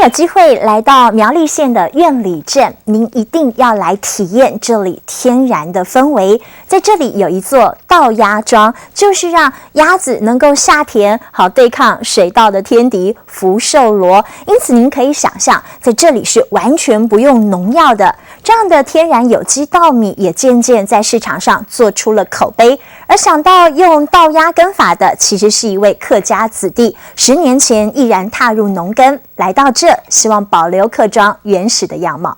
有机会来到苗栗县的苑里镇，您一定要来体验这里天然的氛围。在这里有一座稻鸭庄，就是让鸭子能够下田，好对抗水稻的天敌福寿螺。因此您可以想象，在这里是完全不用农药的，这样的天然有机稻米也渐渐在市场上做出了口碑。而想到用稻鸭耕法的，其实是一位客家子弟，10年前毅然踏入农耕，来到这，希望保留客庄原始的样貌。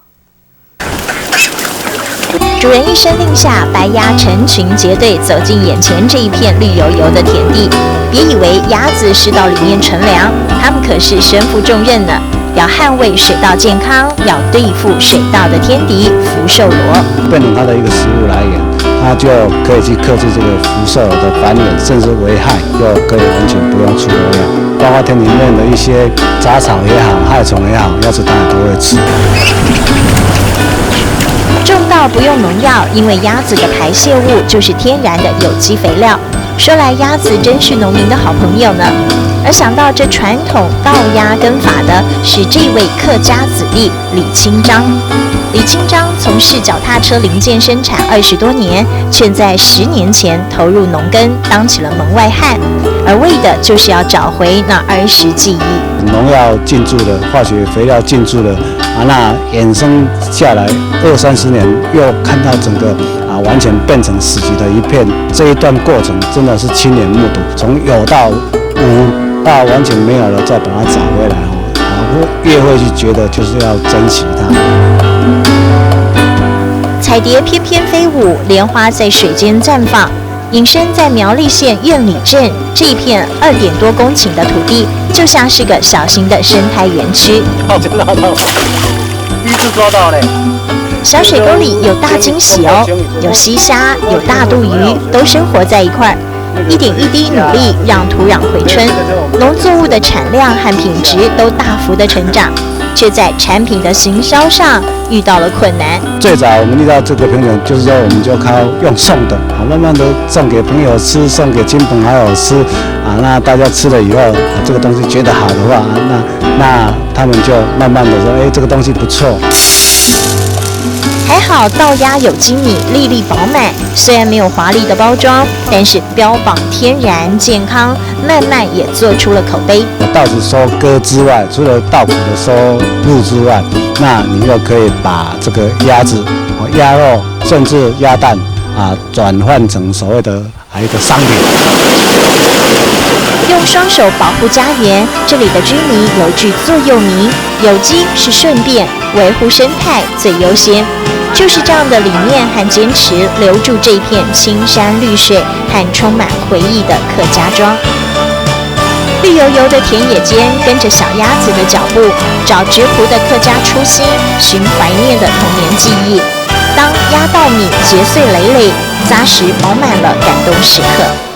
主人一声令下，白鸭成群结队走进眼前这一片绿油油的田地。别以为鸭子是到里面乘凉，它们可是身负重任呢。要捍卫水稻健康，要对付水稻的天敌福寿螺，变成它的一个食物来源，它就可以去克制这个福寿螺的繁衍，甚至危害，又可以完全不用出农药，包括田里面的一些杂草也好，害虫也好，鸭子当然都会吃。种稻不用农药，因为鸭子的排泄物就是天然的有机肥料。说来鸭子真是农民的好朋友呢。而想到这传统稻鸭耕法的是这位客家子弟李清章。李清章从事脚踏车零件生产20多年，却在10年前投入农耕，当起了门外汉，而为的就是要找回那儿时记忆。农药进驻了，化学肥料进驻了，那衍生下来20-30年，又看到整个完全变成死寂的一片，这一段过程真的是亲眼目睹，从有到无到完全没有了，再把它找回来越会去觉得就是要珍惜它。彩蝶翩翩飞舞，莲花在水间绽放。隐身在苗栗县苑里镇这一片2点多公顷的土地，就像是个小型的生态园区。真拿到，第一次抓到嘞！小水沟里有大惊喜哦，有溪虾，有大肚鱼，都生活在一块儿。一点一滴努力，让土壤回春，农作物的产量和品质都大幅的成长，却在产品的行销上遇到了困难。最早我们遇到这个瓶颈，就是说我们就靠用送的，慢慢的送给朋友吃，送给亲朋好友吃，那大家吃了以后，这个东西觉得好的话，那他们就慢慢的说，这个东西不错。还好稻鸭有机米粒粒饱满，虽然没有华丽的包装，但是标榜天然健康，慢慢也做出了口碑。稻子收割之外，除了稻谷的收入之外，那你又可以把这个鸭子、鸭肉甚至鸭蛋转换成所谓的一个商品。用双手保护家园，这里的居民有句座右铭：有机是顺便，维护生态最优先。就是这样的理念和坚持，留住这片青山绿水和充满回忆的客家庄。绿油油的田野间，跟着小鸭子的脚步，找直湖的客家初心，寻怀念的童年记忆。当鸭稻米结穗累累，扎实饱满了感动时刻。